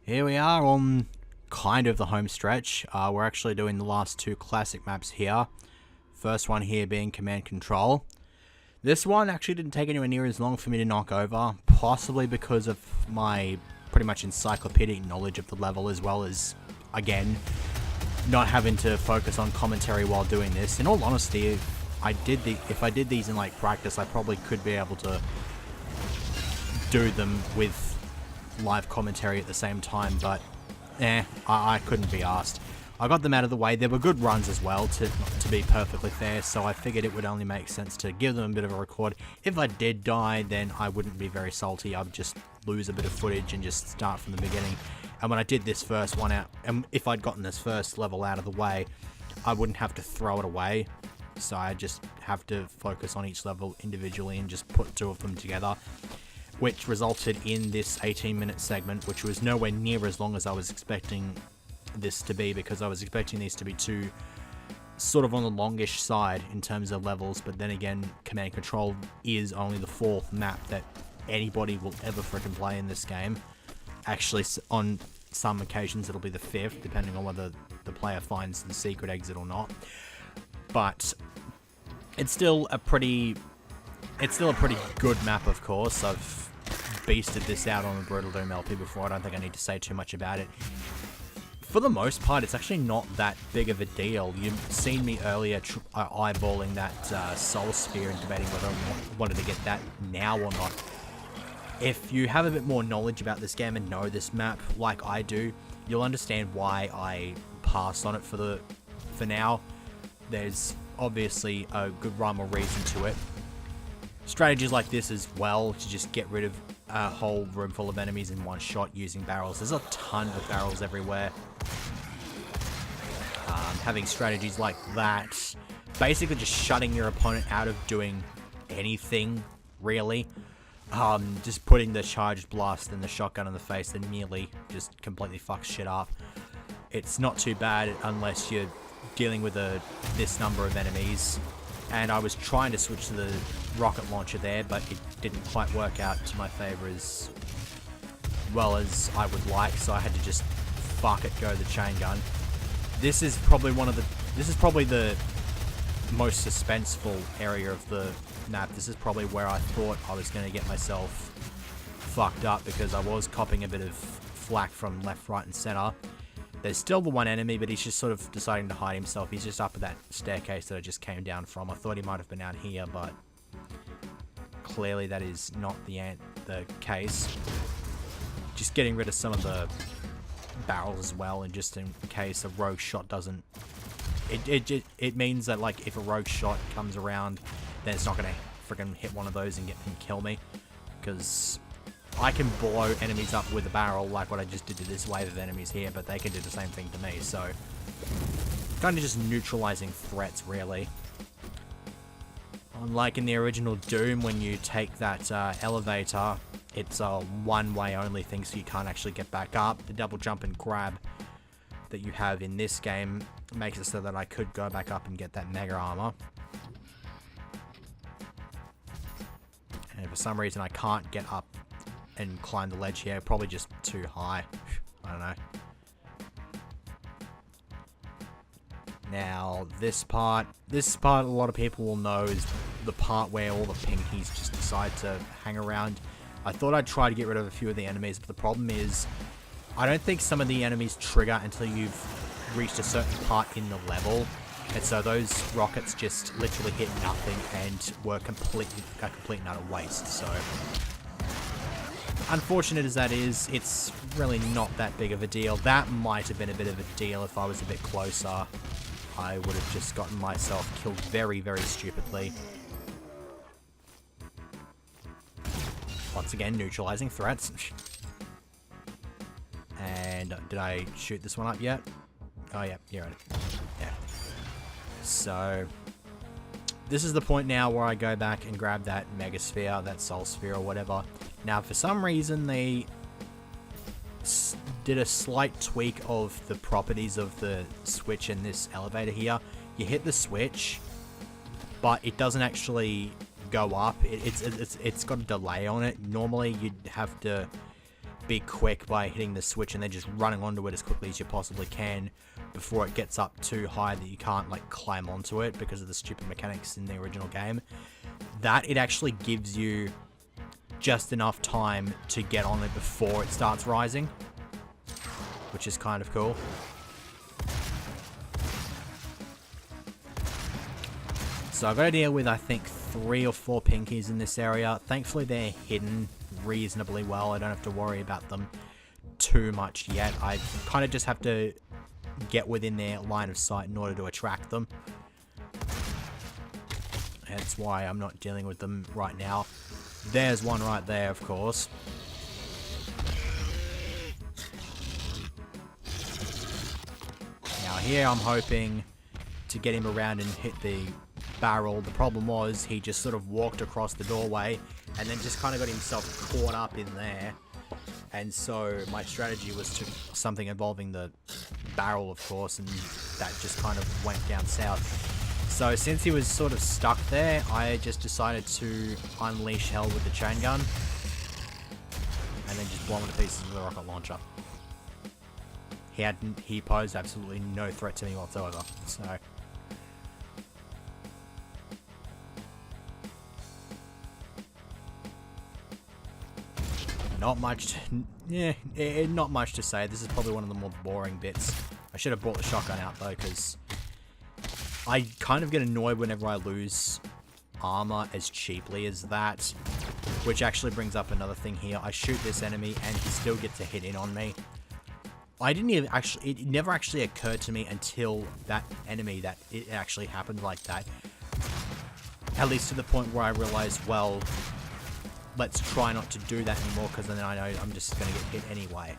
Here we are on kind of the home stretch. We're actually doing the last two classic maps here. First one here being Command Control. This one actually didn't take anywhere near as long for me to knock over, possibly because of my pretty much encyclopedic knowledge of the level, as well as, again, not having to focus on commentary while doing this. In all honesty, if I did these in like practice, I probably could be able to do them with live commentary at the same time, but I couldn't be asked. I got them out of the way. There were good runs as well, to be perfectly fair, so I figured it would only make sense to give them a bit of a record. If I did die, then I wouldn't be very salty. I'd just lose a bit of footage and just start from the beginning. And when I did this first one out, and if I'd gotten this first level out of the way, I wouldn't have to throw it away. So I just have to focus on each level individually and just put two of them together, which resulted in this 18-minute segment, which was nowhere near as long as I was expecting this to be, because I was expecting these to be two sort of on the longish side in terms of levels. But then again, Command Control is only the fourth map that anybody will ever freaking play in this game. Actually, on some occasions it'll be the fifth, depending on whether the player finds the secret exit or not. But it's still a pretty good map, of course. I've beasted this out on the Brutal Doom LP before. I don't think I need to say too much about it. For the most part, it's actually not that big of a deal. You've seen me earlier eyeballing that Soul Sphere and debating whether I wanted to get that now or not. If you have a bit more knowledge about this game and know this map like I do, you'll understand why I passed on it for now. There's obviously a good rhyme or reason to it. Strategies like this as well, to just get rid of a whole room full of enemies in one shot using barrels. There's a ton of barrels everywhere. Having strategies like that, basically just shutting your opponent out of doing anything, really. Just putting the charged blast and the shotgun in the face and nearly just completely fucks shit up. It's not too bad unless you're dealing with this number of enemies. And I was trying to switch to the rocket launcher there, but it didn't quite work out to my favor as well as I would like, so I had to just fuck it, go the chain gun. This is probably the most suspenseful area of the map. This is probably where I thought I was going to get myself fucked up, because I was copping a bit of flack from left, right, and center. There's still the one enemy, but he's just sort of deciding to hide himself. He's just up at that staircase that I just came down from. I thought he might have been out here, but clearly that is not the case. Just getting rid of some of the barrels as well, and just in case a rogue shot doesn't... It means that, like, if a rogue shot comes around, then it's not going to freaking hit one of those and kill me. Because I can blow enemies up with a barrel like what I just did to this wave of enemies here, but they can do the same thing to me, so kind of just neutralizing threats, really. Unlike in the original Doom, when you take that elevator, it's a one-way only thing, so you can't actually get back up. The double jump and grab that you have in this game makes it so that I could go back up and get that mega armor. And for some reason I can't get up and climb the ledge here, probably just too high. I don't know. Now, this part a lot of people will know is the part where all the pinkies just decide to hang around. I thought I'd try to get rid of a few of the enemies, but the problem is I don't think some of the enemies trigger until you've reached a certain part in the level. And so those rockets just literally hit nothing and were a complete and utter waste. So, unfortunate as that is, it's really not that big of a deal. That might have been a bit of a deal if I was a bit closer. I would have just gotten myself killed very, very stupidly. Once again, neutralizing threats. And did I shoot this one up yet? Oh yeah, you're right. Yeah. So, this is the point now where I go back and grab that Mega Sphere, that Soul Sphere or whatever. Now, for some reason, they did a slight tweak of the properties of the switch in this elevator here. You hit the switch, but it doesn't actually go up. It's got a delay on it. Normally, you'd have to be quick by hitting the switch and then just running onto it as quickly as you possibly can before it gets up too high that you can't like climb onto it because of the stupid mechanics in the original game. That it actually gives you just enough time to get on it before it starts rising, which is kind of cool. So I've got to deal with, I think, 3 or 4 pinkies in this area. Thankfully, they're hidden reasonably well. I don't have to worry about them too much yet. I kind of just have to get within their line of sight in order to attract them. That's why I'm not dealing with them right now. There's one right there, of course. Now here I'm hoping to get him around and hit the barrel. The problem was he just sort of walked across the doorway and then just kind of got himself caught up in there. And so my strategy was to something involving the barrel, of course, and that just kind of went down south. So since he was sort of stuck there, I just decided to unleash hell with the chain gun and then just blow him to pieces with a rocket launcher. He posed absolutely no threat to me whatsoever. So not much to say. This is probably one of the more boring bits. I should have brought the shotgun out though, because I kind of get annoyed whenever I lose armor as cheaply as that. Which actually brings up another thing here. I shoot this enemy and he still gets a hit in on me. I didn't even actually, it never actually occurred to me until that enemy that it actually happened like that. At least to the point where I realized, well, let's try not to do that anymore, because then I know I'm just going to get hit anyway.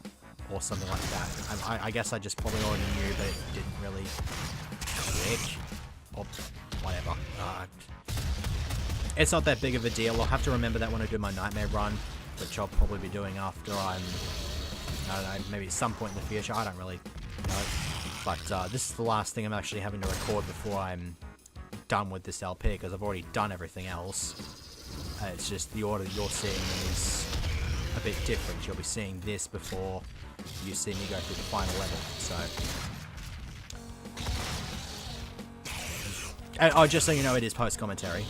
Or something like that. I guess I just probably already knew, but it didn't really click. Or whatever. It's not that big of a deal. I'll have to remember that when I do my nightmare run, which I'll probably be doing after I'm, I don't know, maybe at some point in the future. I don't really know. But this is the last thing I'm actually having to record before I'm done with this LP, because I've already done everything else. It's just the order you're seeing is a bit different. You'll be seeing this before you see me go through the final level. So, oh, just so you know, it is post-commentary.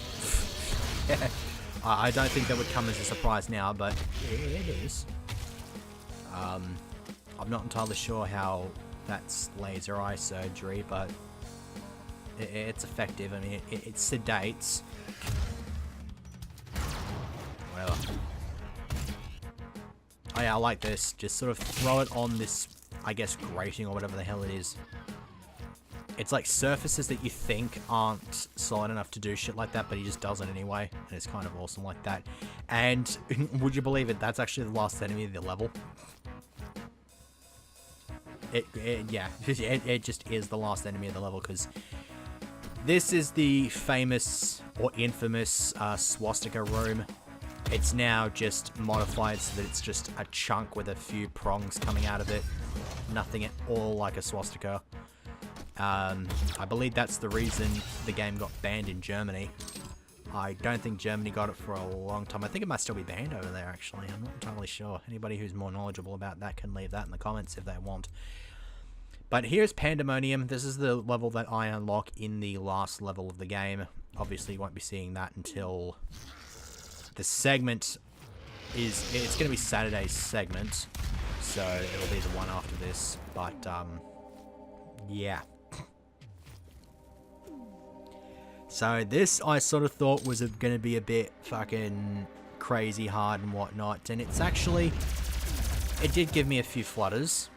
I don't think that would come as a surprise now, but it is. I'm not entirely sure how that's laser eye surgery, but it's effective. I mean, it sedates. Whatever. Oh yeah, I like this. Just sort of throw it on this, I guess, grating or whatever the hell it is. It's like surfaces that you think aren't solid enough to do shit like that, but he just does it anyway. And it's kind of awesome like that. And would you believe it? That's actually the last enemy of the level. Yeah, it just is the last enemy of the level, because this is the famous or infamous swastika room. It's now just modified so that it's just a chunk with a few prongs coming out of it. Nothing at all like a swastika. I believe that's the reason the game got banned in Germany. I don't think Germany got it for a long time. I think it might still be banned over there, actually. I'm not entirely sure. Anybody who's more knowledgeable about that can leave that in the comments if they want. But here's Pandemonium. This is the level that I unlock in the last level of the game. Obviously, you won't be seeing that until the segment is... It's going to be Saturday's segment, so it'll be the one after this. But, yeah. So this I sort of thought was going to be a bit fucking crazy hard and whatnot, and it's actually... It did give me a few flutters.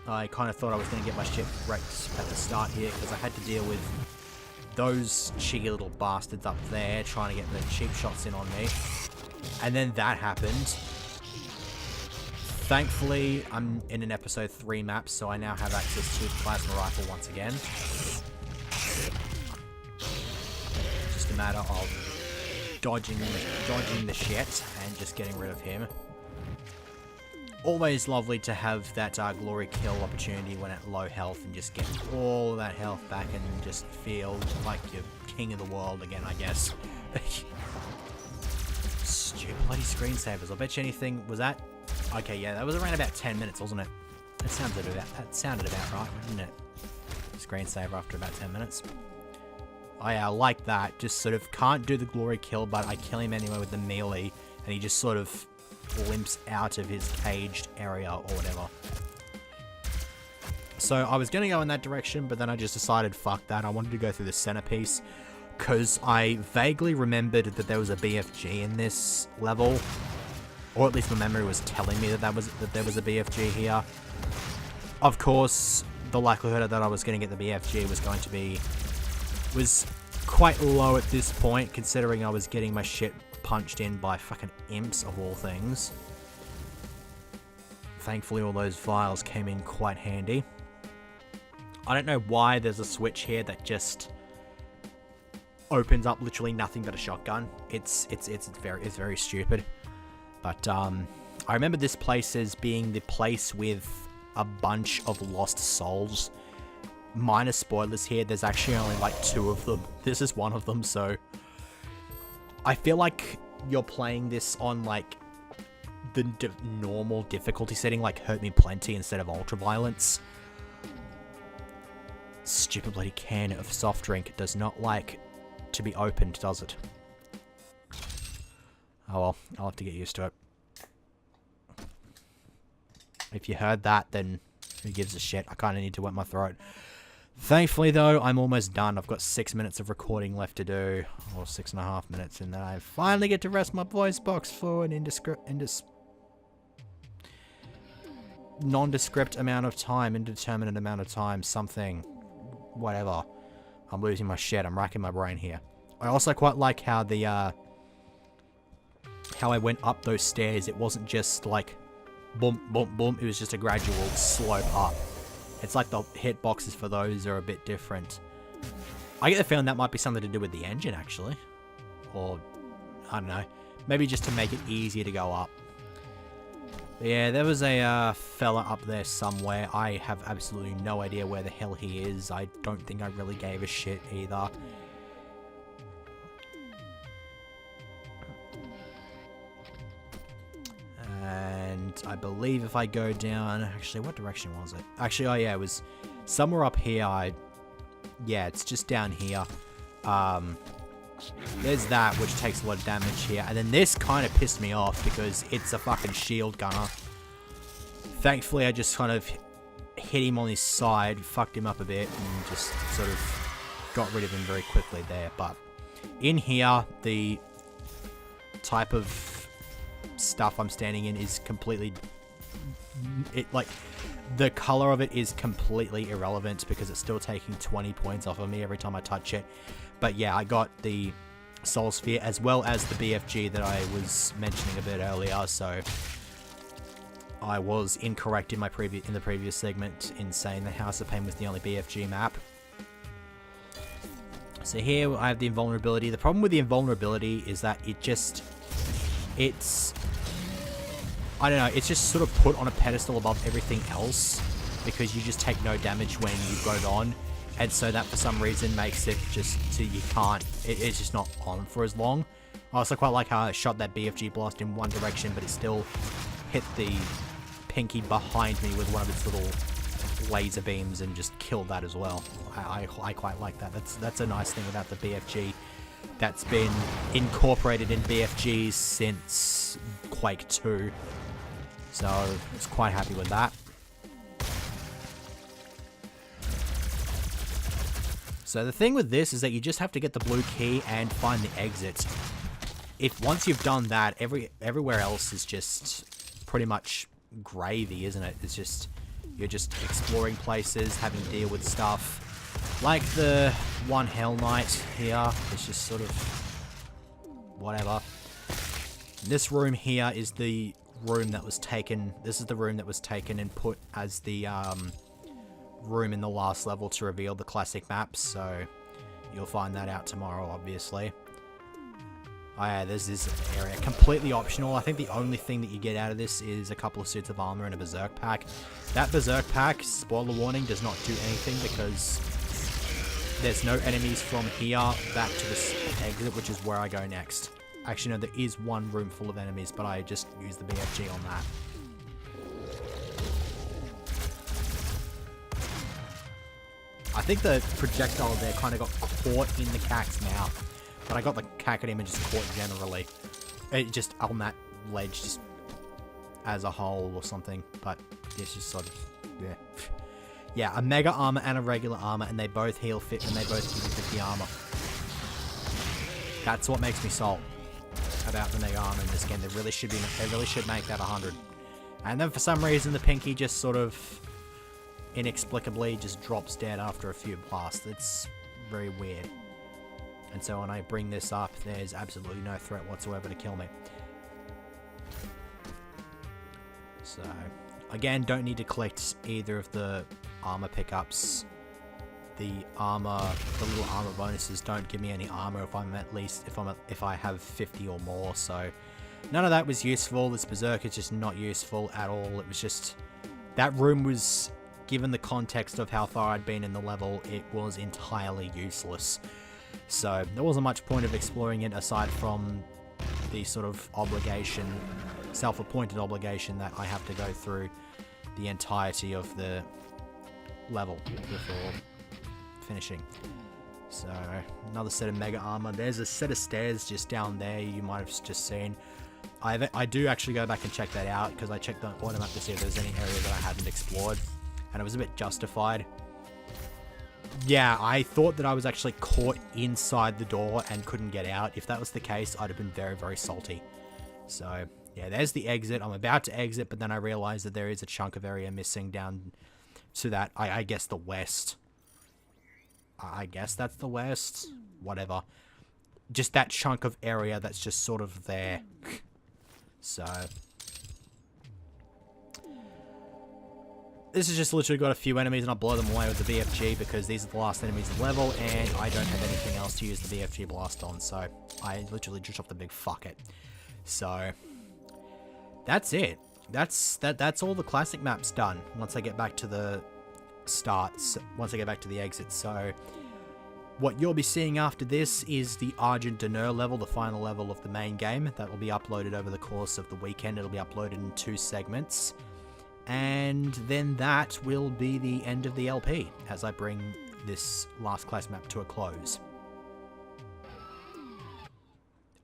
I kind of thought I was going to get my shit wrecked at the start here, because I had to deal with those cheeky little bastards up there trying to get the cheap shots in on me. And then that happened. Thankfully, I'm in an episode 3 map, so I now have access to the plasma rifle once again. Just a matter of dodging the shit and just getting rid of him. Always lovely to have that glory kill opportunity when at low health and just get all of that health back and just feel like you're king of the world again, I guess. Stupid bloody screensavers. I'll bet you anything. Was that? Okay, yeah, that was around about 10 minutes, wasn't it? That sounded about right, didn't it? Screensaver after about 10 minutes. Oh yeah, I like that. Just sort of can't do the glory kill, but I kill him anyway with the melee, and he just sort of limps out of his caged area or whatever. So I was going to go in that direction, but then I just decided, fuck that. I wanted to go through the centerpiece, because I vaguely remembered that there was a BFG in this level, or at least my memory was telling me that there was a BFG here. Of course, the likelihood that I was going to get the BFG was quite low at this point, considering I was getting my shit punched in by fucking imps of all things. Thankfully, all those vials came in quite handy. I don't know why there's a switch here that just opens up literally nothing but a shotgun. It's very stupid. But I remember this place as being the place with a bunch of lost souls. Minor spoilers here, there's actually only like 2 of them. This is one of them, so I feel like you're playing this on like the normal difficulty setting, like Hurt Me Plenty instead of Ultra Violence. Stupid bloody can of soft drink does not like to be opened, does it? Oh well, I'll have to get used to it. If you heard that, then who gives a shit? I kind of need to wet my throat. Thankfully, though, I'm almost done. I've got 6 minutes of recording left to do, or 6.5 minutes, and then I finally get to rest my voice box for an nondescript amount of time, indeterminate amount of time, something, whatever. I'm losing my shit. I'm racking my brain here. I also quite like how the how I went up those stairs. It wasn't just like boom, boom, boom. It was just a gradual slope up. It's like the hitboxes for those are a bit different. I get the feeling that might be something to do with the engine, actually. Or, I don't know. Maybe just to make it easier to go up. But yeah, there was a fella up there somewhere. I have absolutely no idea where the hell he is. I don't think I really gave a shit either. And I believe if I go down... Actually, what direction was it? Actually, oh yeah, it was somewhere up here. Yeah, it's just down here. There's that, which takes a lot of damage here. And then this kind of pissed me off because it's a fucking shield gunner. Thankfully, I just kind of hit him on his side, fucked him up a bit, and just sort of got rid of him very quickly there. But in here, the type of stuff I'm standing in is completely... the color of it is completely irrelevant because it's still taking 20 points off of me every time I touch it. But yeah, I got the Soul Sphere as well as the BFG that I was mentioning a bit earlier, so I was incorrect in the previous segment in saying the House of Pain was the only BFG map. So here I have the invulnerability. The problem with the invulnerability is that it's I don't know, it's just sort of put on a pedestal above everything else because you just take no damage when you've got it on, and so that for some reason makes it just so you can't, it's just not on for as long. I also quite like how I shot that BFG blast in one direction, but it still hit the pinky behind me with one of its little laser beams and just killed that as well. I quite like that. That's a nice thing about the BFG. That's been incorporated in BFGs since Quake 2. So, I was quite happy with that. So the thing with this is that you just have to get the blue key and find the exit. Once you've done that, everywhere else is just pretty much gravy, isn't it? It's just, you're just exploring places, having to deal with stuff. Like the one Hell Knight here, it's just sort of whatever. This room here is the room that was taken. This is the room that was taken and put as the room in the last level to reveal the classic maps. So you'll find that out tomorrow, obviously. Oh yeah, there's this area. Completely optional. I think the only thing that you get out of this is a couple of suits of armor and a berserk pack. That berserk pack, spoiler warning, does not do anything because there's no enemies from here back to this exit, which is where I go next. Actually, no, there is one room full of enemies, but I just used the BFG on that. think the projectile there kind of got caught in the cac's mouth. But I got the cack at him and just caught generally. It just on that ledge just as a whole or something. But it's just sort of, yeah. Yeah, a mega armor and a regular armor, and they both heal fit, and they both give you 50 armor. That's what makes me salt about the mega armor in this game. They really should make that 100. And then for some reason, the pinky just sort of inexplicably just drops dead after a few blasts. It's very weird. And so when I bring this up, there's absolutely no threat whatsoever to kill me. So, again, don't need to collect either of the armor pickups. The little armor bonuses don't give me any armor if I have 50 or more. So, none of that was useful. This berserk is just not useful at all. It was just that room was, given the context of how far I'd been in the level, it was entirely useless. So there wasn't much point of exploring it aside from the sort of obligation, self-appointed obligation that I have to go through the entirety of the level before finishing. So another set of mega armor. There's a set of stairs just down there you might have just seen. I do actually go back and check that out because I checked the auto map to see if there's any area that I hadn't explored, and it was a bit justified. Yeah, I thought that I was actually caught inside the door and couldn't get out. If that was the case, I'd have been very, very salty. So, yeah, there's the exit. I'm about to exit, but then I realized that there is a chunk of area missing down to that, I guess, the west. I guess that's the west. Whatever. Just that chunk of area that's just sort of there. So... this has just literally got a few enemies and I'll blow them away with the VFG because these are the last enemies of the level and I don't have anything else to use the VFG blast on, so I literally just off the big fuck it. So that's it. That's all the classic maps done once I get back to the once I get back to the exit. So what you'll be seeing after this is the Argent d'Honneur level, the final level of the main game. That will be uploaded over the course of the weekend. It'll be uploaded in 2 segments. And then that will be the end of the LP as I bring this last class map to a close.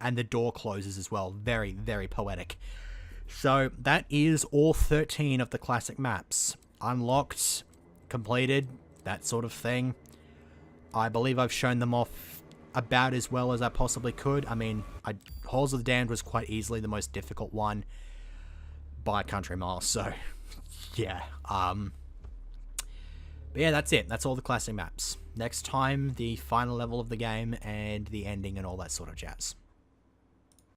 And the door closes as well. Very, very poetic. So that is all 13 of the classic maps. Unlocked, completed, that sort of thing. I believe I've shown them off about as well as I possibly could. I mean, Halls of the Damned was quite easily the most difficult one by a country mile, so... yeah, but yeah, that's it. That's all the classic maps. Next time, the final level of the game and the ending and all that sort of jazz.